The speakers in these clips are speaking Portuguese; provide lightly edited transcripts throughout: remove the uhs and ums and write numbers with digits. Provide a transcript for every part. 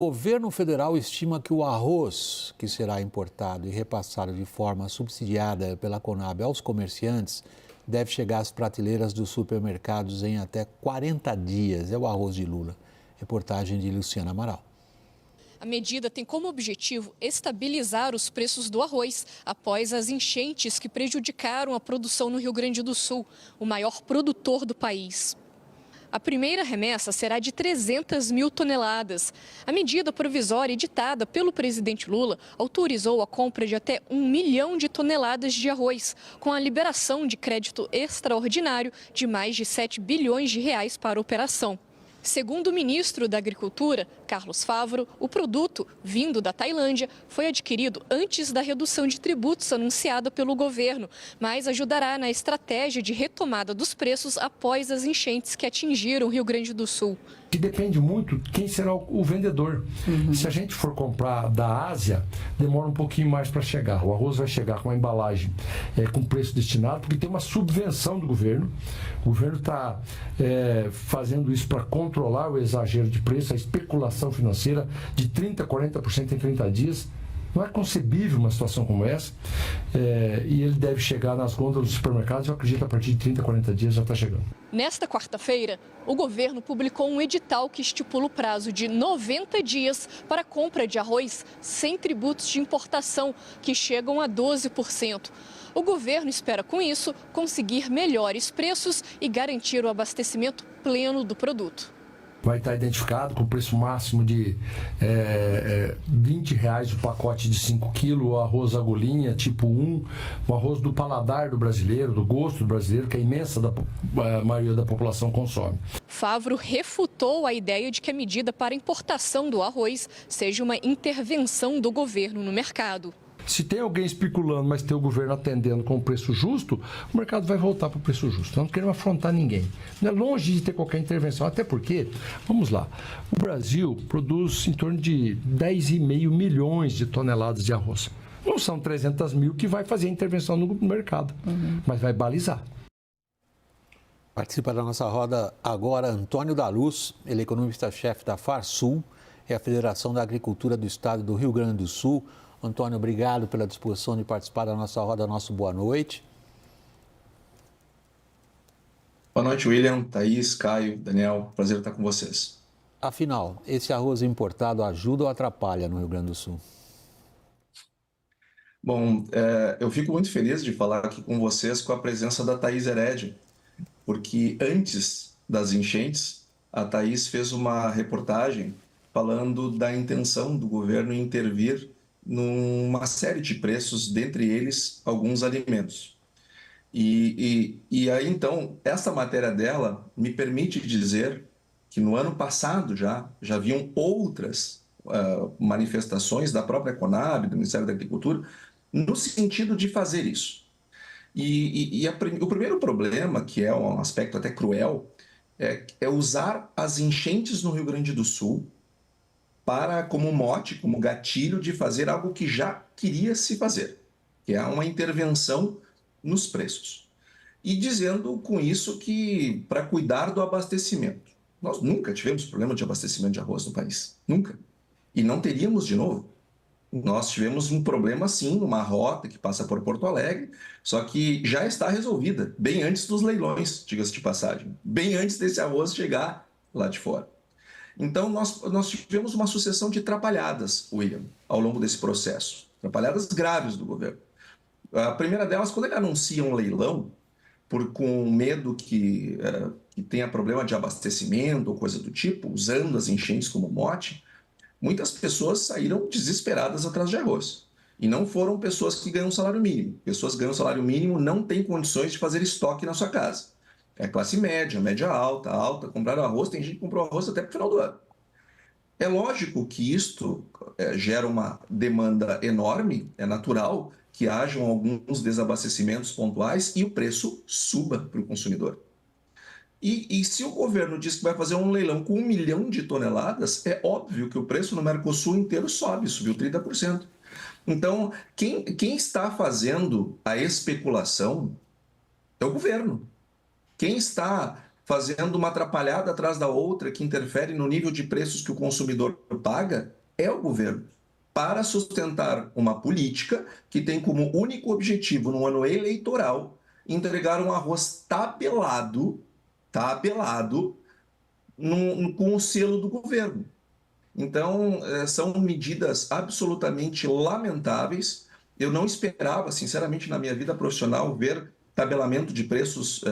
O governo federal estima que o arroz que será importado e repassado de forma subsidiada pela Conab aos comerciantes deve chegar às prateleiras dos supermercados em até 40 dias. É o arroz de Lula. Reportagem de Luciana Amaral. A medida tem como objetivo estabilizar os preços do arroz após as enchentes que prejudicaram a produção no Rio Grande do Sul, o maior produtor do país. A primeira remessa será de 300 mil toneladas. A medida provisória editada pelo presidente Lula autorizou a compra de até 1 milhão de toneladas de arroz, com a liberação de crédito extraordinário de mais de 7 bilhões de reais para a operação. Segundo o ministro da Agricultura, Carlos Favaro, o produto, vindo da Tailândia, foi adquirido antes da redução de tributos anunciada pelo governo, mas ajudará na estratégia de retomada dos preços após as enchentes que atingiram o Rio Grande do Sul. Que depende muito quem será o vendedor. Se a gente for comprar da Ásia, demora um pouquinho mais para chegar. O arroz vai chegar com a embalagem com preço destinado, porque tem uma subvenção do governo. O governo está fazendo isso para controlar o exagero de preço, a especulação financeira de 30%, 40% em 30 dias. Não é concebível uma situação como essa, e ele deve chegar nas gôndolas dos supermercados, eu acredito, a partir de 30, 40 dias já está chegando. Nesta quarta-feira, o governo publicou um edital que estipula o prazo de 90 dias para a compra de arroz sem tributos de importação, que chegam a 12%. O governo espera, com isso, conseguir melhores preços e garantir o abastecimento pleno do produto. Vai estar identificado com o preço máximo de R$20 o pacote de 5 quilos, o arroz agulhinha tipo 1, o arroz do paladar do brasileiro, do gosto do brasileiro, que a imensa maioria da população consome. Favaro refutou a ideia de que a medida para importação do arroz seja uma intervenção do governo no mercado. Se tem alguém especulando, mas tem o governo atendendo com o preço justo, o mercado vai voltar para o preço justo. Não queremos afrontar ninguém. Não é longe de ter qualquer intervenção, até porque, vamos lá, o Brasil produz em torno de 10,5 milhões de toneladas de arroz. Não são 300 mil que vai fazer a intervenção no mercado, mas vai balizar. Participa da nossa roda agora Antônio da Luz, ele é economista-chefe da Farsul, é a Federação da Agricultura do Estado do Rio Grande do Sul. Antônio, obrigado pela disposição de participar da nossa roda. Nosso boa noite. Boa noite, William, Thaís, Caio, Daniel. Prazer estar com vocês. Afinal, esse arroz importado ajuda ou atrapalha no Rio Grande do Sul? Bom, eu fico muito feliz de falar aqui com vocês com a presença da Thaís Herédia, porque antes das enchentes, a Thaís fez uma reportagem falando da intenção do governo em intervir numa série de preços, dentre eles alguns alimentos. E aí, então, essa matéria dela me permite dizer que no ano passado já haviam outras manifestações da própria Conab, do Ministério da Agricultura, no sentido de fazer isso. O primeiro problema, que é um aspecto até cruel, é usar as enchentes no Rio Grande do Sul como mote, como gatilho de fazer algo que já queria se fazer, que é uma intervenção nos preços. E dizendo com isso que para cuidar do abastecimento. Nós nunca tivemos problema de abastecimento de arroz no país, nunca. E não teríamos de novo. Nós tivemos um problema sim, uma rota que passa por Porto Alegre, só que já está resolvida, bem antes dos leilões, diga-se de passagem, bem antes desse arroz chegar lá de fora. Então, nós tivemos uma sucessão de atrapalhadas, William, ao longo desse processo. Atrapalhadas graves do governo. A primeira delas, quando ele anuncia um leilão, com medo que tenha problema de abastecimento ou coisa do tipo, usando as enchentes como mote, muitas pessoas saíram desesperadas atrás de arroz. E não foram pessoas que ganham salário mínimo. Pessoas que ganham salário mínimo não têm condições de fazer estoque na sua casa. É classe média, média alta, compraram arroz, tem gente que comprou arroz até para o final do ano. É lógico que isto gera uma demanda enorme, é natural que hajam alguns desabastecimentos pontuais e o preço suba para o consumidor. E se o governo diz que vai fazer um leilão com 1 milhão de toneladas, é óbvio que o preço no Mercosul inteiro subiu 30%. Então, quem está fazendo a especulação é o governo. Quem está fazendo uma atrapalhada atrás da outra que interfere no nível de preços que o consumidor paga, é o governo, para sustentar uma política que tem como único objetivo, no ano eleitoral, entregar um arroz tabelado com o selo do governo. Então, são medidas absolutamente lamentáveis. Eu não esperava, sinceramente, na minha vida profissional, ver tabelamento de preços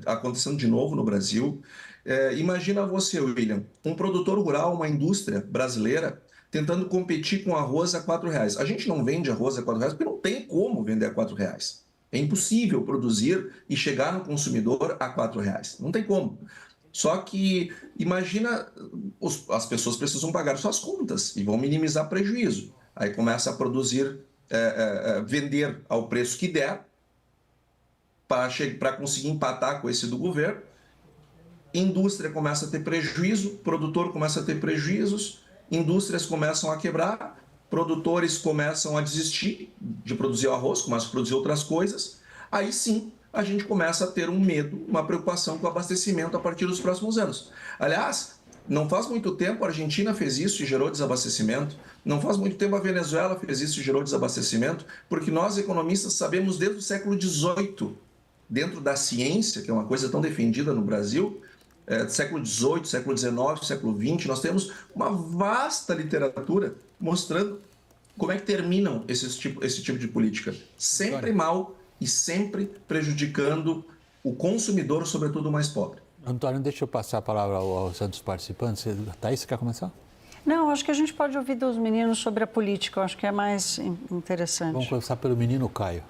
acontecendo de novo no Brasil. Imagina você, William, um produtor rural, uma indústria brasileira, tentando competir com arroz a R$4. A gente não vende arroz a R$4 porque não tem como vender a R$4. É impossível produzir e chegar no consumidor a R$4. Não tem como. Só que, imagina, as pessoas precisam pagar suas contas e vão minimizar prejuízo. Aí começa a produzir, vender ao preço que der, para conseguir empatar com esse do governo. Indústria começa a ter prejuízo, produtor começa a ter prejuízos, indústrias começam a quebrar, produtores começam a desistir de produzir o arroz, começam a produzir outras coisas. Aí sim, a gente começa a ter um medo, uma preocupação com o abastecimento a partir dos próximos anos. Aliás, não faz muito tempo a Argentina fez isso e gerou desabastecimento. Não faz muito tempo a Venezuela fez isso e gerou desabastecimento, porque nós, economistas, sabemos desde o século XVIII, dentro da ciência, que é uma coisa tão defendida no Brasil, século XVIII, século XIX, século XX, nós temos uma vasta literatura mostrando como é que terminam esse tipo de política. Sempre mal e sempre prejudicando o consumidor, sobretudo o mais pobre. Antônio, deixa eu passar a palavra aos outros participantes. Thaís, você quer começar? Não, acho que a gente pode ouvir dos meninos sobre a política, eu acho que é mais interessante. Vamos começar pelo menino Caio.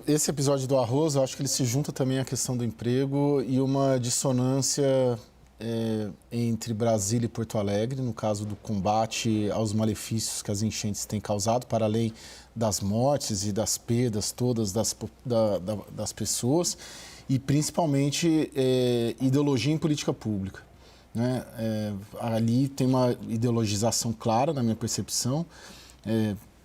Esse episódio do arroz, eu acho que ele se junta também à questão do emprego e uma dissonância entre Brasília e Porto Alegre, no caso do combate aos malefícios que as enchentes têm causado, para além das mortes e das perdas todas das pessoas, e principalmente ideologia em política pública. Né? Ali tem uma ideologização clara, na minha percepção,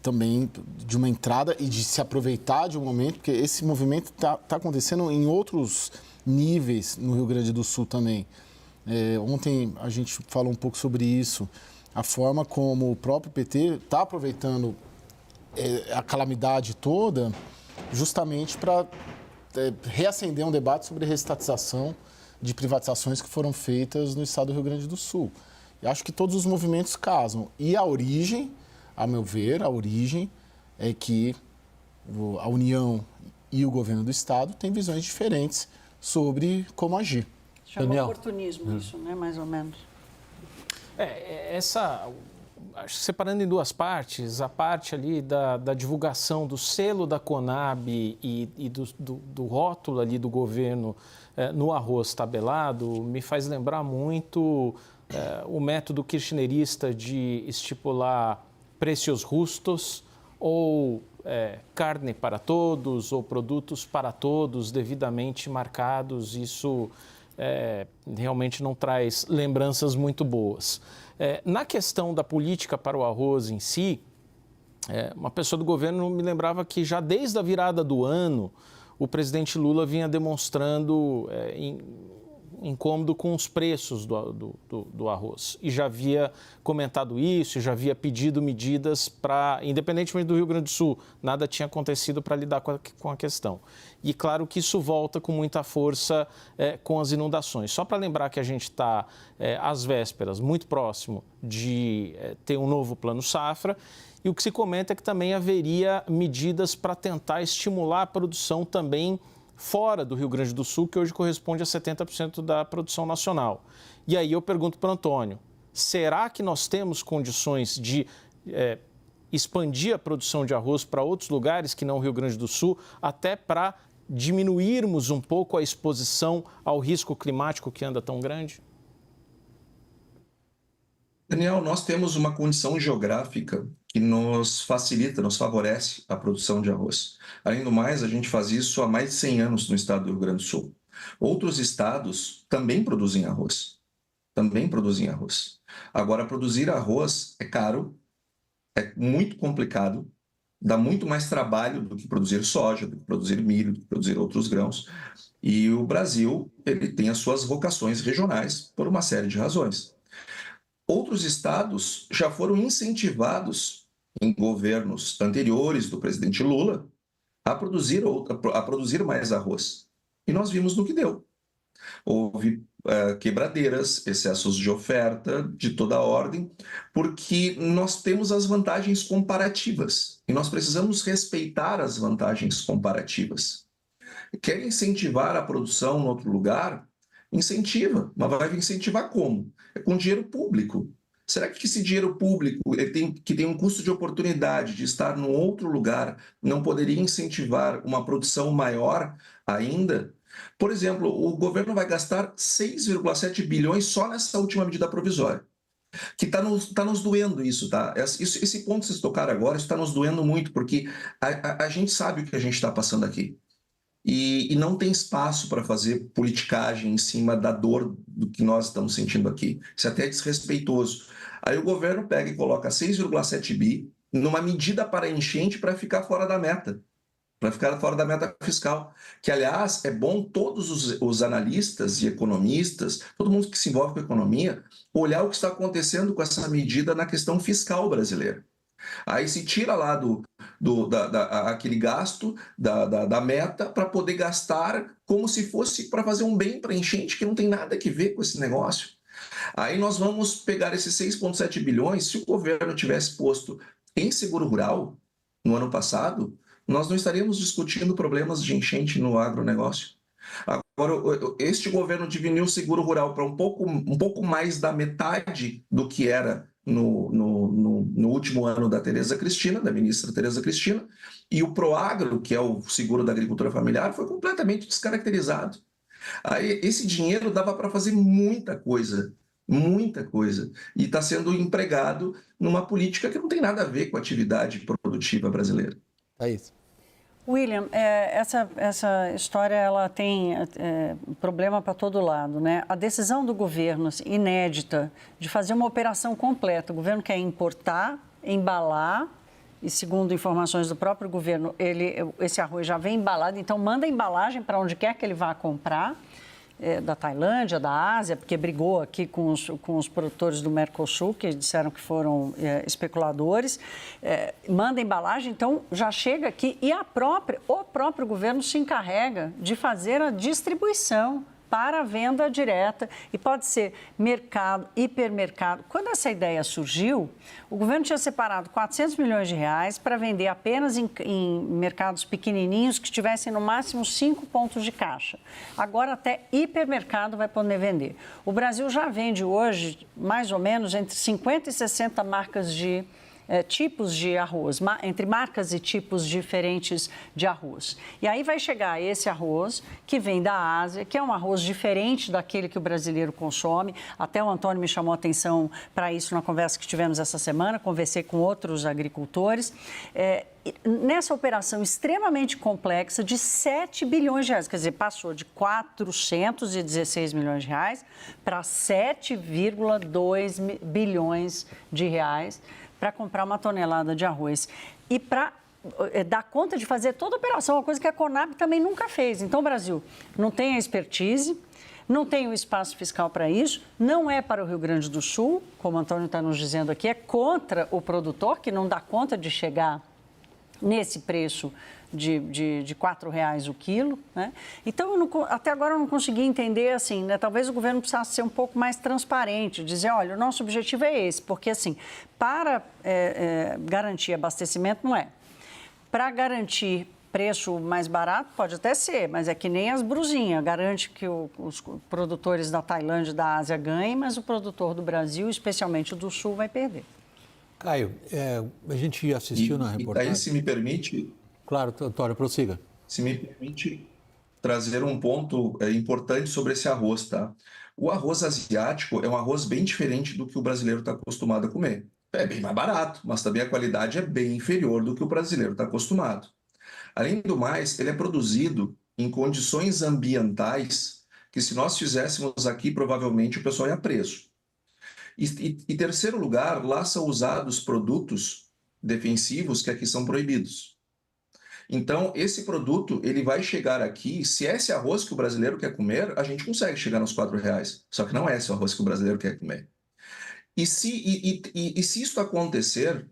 também de uma entrada e de se aproveitar de um momento, porque esse movimento está acontecendo em outros níveis no Rio Grande do Sul também. Ontem a gente falou um pouco sobre isso, a forma como o próprio PT está aproveitando a calamidade toda justamente para reacender um debate sobre reestatização de privatizações que foram feitas no estado do Rio Grande do Sul. Eu acho que todos os movimentos casam. E a origem, a meu ver, é que a União e o governo do estado têm visões diferentes sobre como agir. Chama oportunismo isso, né? Mais ou menos. Separando em duas partes, a parte ali da divulgação do selo da Conab e do rótulo ali do governo no arroz tabelado, me faz lembrar muito o método kirchnerista de estipular precios justos ou carne para todos ou produtos para todos devidamente marcados. Isso realmente não traz lembranças muito boas. Na questão da política para o arroz em si, uma pessoa do governo me lembrava que já desde a virada do ano, o presidente Lula vinha demonstrando incômodo com os preços do arroz. E já havia comentado isso, já havia pedido medidas para, independentemente do Rio Grande do Sul, nada tinha acontecido para lidar com a questão. E claro que isso volta com muita força com as inundações. Só para lembrar que a gente está, às vésperas, muito próximo de ter um novo plano safra, e o que se comenta é que também haveria medidas para tentar estimular a produção também fora do Rio Grande do Sul, que hoje corresponde a 70% da produção nacional. E aí eu pergunto para o Antônio, será que nós temos condições de expandir a produção de arroz para outros lugares que não o Rio Grande do Sul, até para diminuirmos um pouco a exposição ao risco climático que anda tão grande? Daniel, nós temos uma condição geográfica que nos facilita, nos favorece a produção de arroz. Além do mais, a gente faz isso há mais de 100 anos no estado do Rio Grande do Sul. Outros estados também produzem arroz. Agora, produzir arroz é caro, é muito complicado, dá muito mais trabalho do que produzir soja, do que produzir milho, do que produzir outros grãos. E o Brasil, ele tem as suas vocações regionais por uma série de razões. Outros estados já foram incentivados em governos anteriores do presidente Lula a produzir mais arroz. E nós vimos no que deu. Houve quebradeiras, excessos de oferta de toda ordem, porque nós temos as vantagens comparativas e nós precisamos respeitar as vantagens comparativas. Quer incentivar a produção em outro lugar? Incentiva, mas vai incentivar como? É com dinheiro público. Será que esse dinheiro público, que tem um custo de oportunidade de estar num outro lugar, não poderia incentivar uma produção maior ainda? Por exemplo, o governo vai gastar 6,7 bilhões só nessa última medida provisória, que está nos doendo isso, tá? Esse ponto que vocês tocaram agora está nos doendo muito, porque a gente sabe o que a gente está passando aqui. E não tem espaço para fazer politicagem em cima da dor do que nós estamos sentindo aqui. Isso é até desrespeitoso. Aí o governo pega e coloca 6,7 bi numa medida para enchente para ficar fora da meta. Para ficar fora da meta fiscal. Que, aliás, é bom todos os analistas e economistas, todo mundo que se envolve com a economia, olhar o que está acontecendo com essa medida na questão fiscal brasileira. Aí se tira lá aquele gasto da meta para poder gastar como se fosse para fazer um bem para enchente, que não tem nada a ver com esse negócio. Aí nós vamos pegar esses 6,7 bilhões, se o governo tivesse posto em seguro rural no ano passado, nós não estaríamos discutindo problemas de enchente no agronegócio. Agora, este governo diminuiu o seguro rural para um pouco mais da metade do que era no último ano da Tereza Cristina, da ministra Tereza Cristina, e o Proagro, que é o seguro da agricultura familiar, foi completamente descaracterizado. Aí, esse dinheiro dava para fazer muita coisa, e está sendo empregado numa política que não tem nada a ver com a atividade produtiva brasileira. É isso. William, essa história ela tem problema para todo lado, né? A decisão do governo, assim, inédita, de fazer uma operação completa. O governo quer importar, embalar, e segundo informações do próprio governo, esse arroz já vem embalado, então manda a embalagem para onde quer que ele vá comprar, da Tailândia, da Ásia, porque brigou aqui com os produtores do Mercosul, que disseram que foram especuladores, manda embalagem, então já chega aqui e o próprio governo se encarrega de fazer a distribuição para a venda direta e pode ser mercado, hipermercado. Quando essa ideia surgiu, o governo tinha separado 400 milhões de reais para vender apenas em mercados pequenininhos que tivessem no máximo 5 pontos de caixa. Agora até hipermercado vai poder vender. O Brasil já vende hoje mais ou menos entre 50 e 60 marcas de tipos de arroz, entre marcas e tipos diferentes de arroz. E aí vai chegar esse arroz que vem da Ásia, que é um arroz diferente daquele que o brasileiro consome. Até o Antônio me chamou a atenção para isso na conversa que tivemos essa semana, conversei com outros agricultores. Nessa operação extremamente complexa de 7 bilhões de reais, quer dizer, passou de 416 milhões de reais para 7,2 bilhões de reais para comprar uma tonelada de arroz. E para dar conta de fazer toda a operação, uma coisa que a Conab também nunca fez. Então, o Brasil não tem a expertise, não tem o espaço fiscal para isso, não é para o Rio Grande do Sul, como o Antônio está nos dizendo aqui, é contra o produtor, que não dá conta de chegar nesse preço de R$4 o quilo, né? Então, até agora eu não consegui entender, assim, né? Talvez o governo precisasse ser um pouco mais transparente, dizer, olha, o nosso objetivo é esse, porque, assim, para garantir abastecimento, não é. Para garantir preço mais barato, pode até ser, mas é que nem as brusinhas, garante que os produtores da Tailândia e da Ásia ganhem, mas o produtor do Brasil, especialmente do Sul, vai perder. Caio, a gente assistiu na reportagem... Aí, se me permite... Claro, Antônio, prossiga. Se me permite trazer um ponto importante sobre esse arroz, tá? O arroz asiático é um arroz bem diferente do que o brasileiro está acostumado a comer. É bem mais barato, mas também a qualidade é bem inferior do que o brasileiro está acostumado. Além do mais, ele é produzido em condições ambientais que, se nós fizéssemos aqui, provavelmente o pessoal ia preso. E terceiro lugar, lá são usados produtos defensivos que aqui são proibidos. Então, esse produto, ele vai chegar aqui, se é esse arroz que o brasileiro quer comer, a gente consegue chegar nos R$4. Só que não é esse o arroz que o brasileiro quer comer. E se isso acontecer,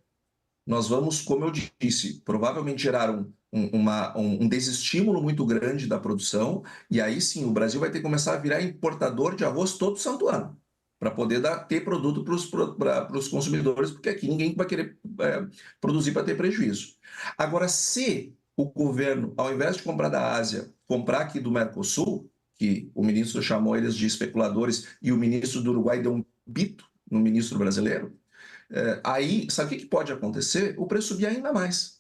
nós vamos, como eu disse, provavelmente gerar um desestímulo muito grande da produção, e aí sim, o Brasil vai ter que começar a virar importador de arroz todo santo ano, para poder ter produto para os consumidores, porque aqui ninguém vai querer produzir para ter prejuízo. Agora, se o governo, ao invés de comprar da Ásia, comprar aqui do Mercosul, que o ministro chamou eles de especuladores e o ministro do Uruguai deu um pito no ministro brasileiro, aí, sabe o que pode acontecer? O preço subir ainda mais.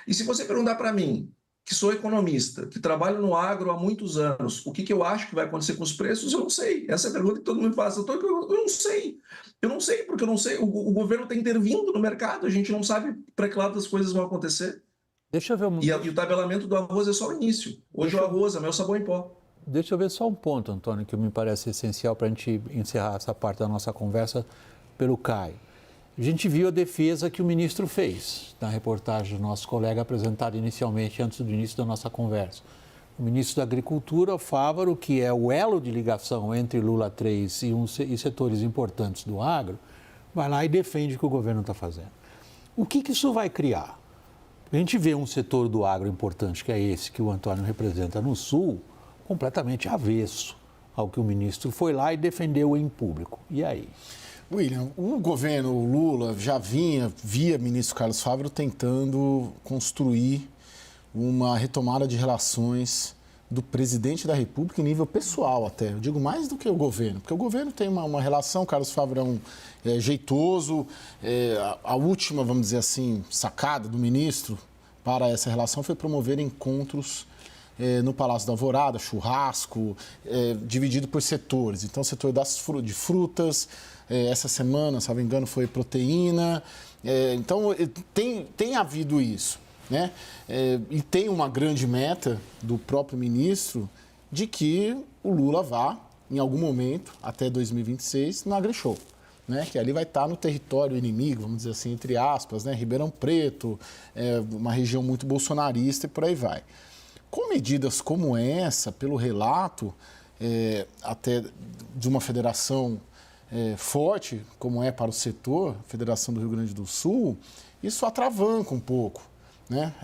E se você perguntar para mim, que sou economista, que trabalho no agro há muitos anos, o que eu acho que vai acontecer com os preços, eu não sei. Essa é a pergunta que todo mundo faz. Eu não sei. Eu não sei, porque eu não sei. O governo está intervindo no mercado, a gente não sabe para que lado as coisas vão acontecer. Deixa eu ver E o tabelamento do arroz é só o início. Hoje o arroz é meu sabão em pó. Deixa eu ver só um ponto, Antônio, que me parece essencial para a gente encerrar essa parte da nossa conversa pelo Caio. A gente viu a defesa que o ministro fez na reportagem do nosso colega apresentada inicialmente, antes do início da nossa conversa. O ministro da Agricultura, Fávaro, que é o elo de ligação entre Lula 3 e setores importantes do agro, vai lá e defende o que o governo está fazendo. O que isso vai criar? A gente vê um setor do agro importante, que é esse que o Antônio representa no Sul, completamente avesso ao que o ministro foi lá e defendeu em público. E aí? William, o governo Lula já vinha, via ministro Carlos Fávaro, tentando construir uma retomada de relações do presidente da República em nível pessoal até. Eu digo mais do que o governo, porque o governo tem uma relação, Carlos Fávaro é jeitoso, a última, vamos dizer assim, sacada do ministro para essa relação foi promover encontros no Palácio da Alvorada, churrasco, dividido por setores. Então, o setor de frutas, essa semana, se não me engano, foi proteína. Então, tem havido isso, né? E tem uma grande meta do próprio ministro de que o Lula vá, em algum momento, até 2026, no AgriShow, né? Que ali vai estar no território inimigo, vamos dizer assim, entre aspas, né? Ribeirão Preto, uma região muito bolsonarista e por aí vai. Com medidas como essa, pelo relato até de uma federação forte, como é para o setor, a Federação do Rio Grande do Sul, isso atravanca um pouco, né?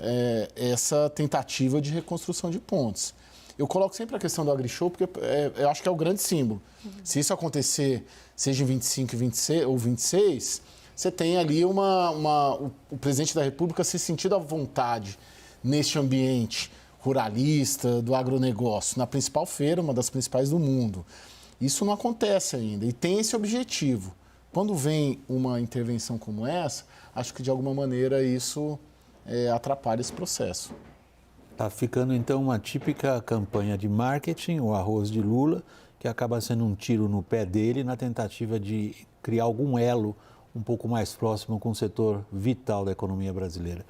Essa tentativa de reconstrução de pontes. Eu coloco sempre a questão do AgriShow, porque eu acho que é o grande símbolo. Se isso acontecer, seja em 25 ou 26, você tem ali o presidente da República se sentindo à vontade neste ambiente ruralista, do agronegócio, na principal feira, uma das principais do mundo. Isso não acontece ainda e tem esse objetivo. Quando vem uma intervenção como essa, acho que de alguma maneira isso atrapalha esse processo. Está ficando então uma típica campanha de marketing, o arroz de Lula, que acaba sendo um tiro no pé dele na tentativa de criar algum elo um pouco mais próximo com o setor vital da economia brasileira.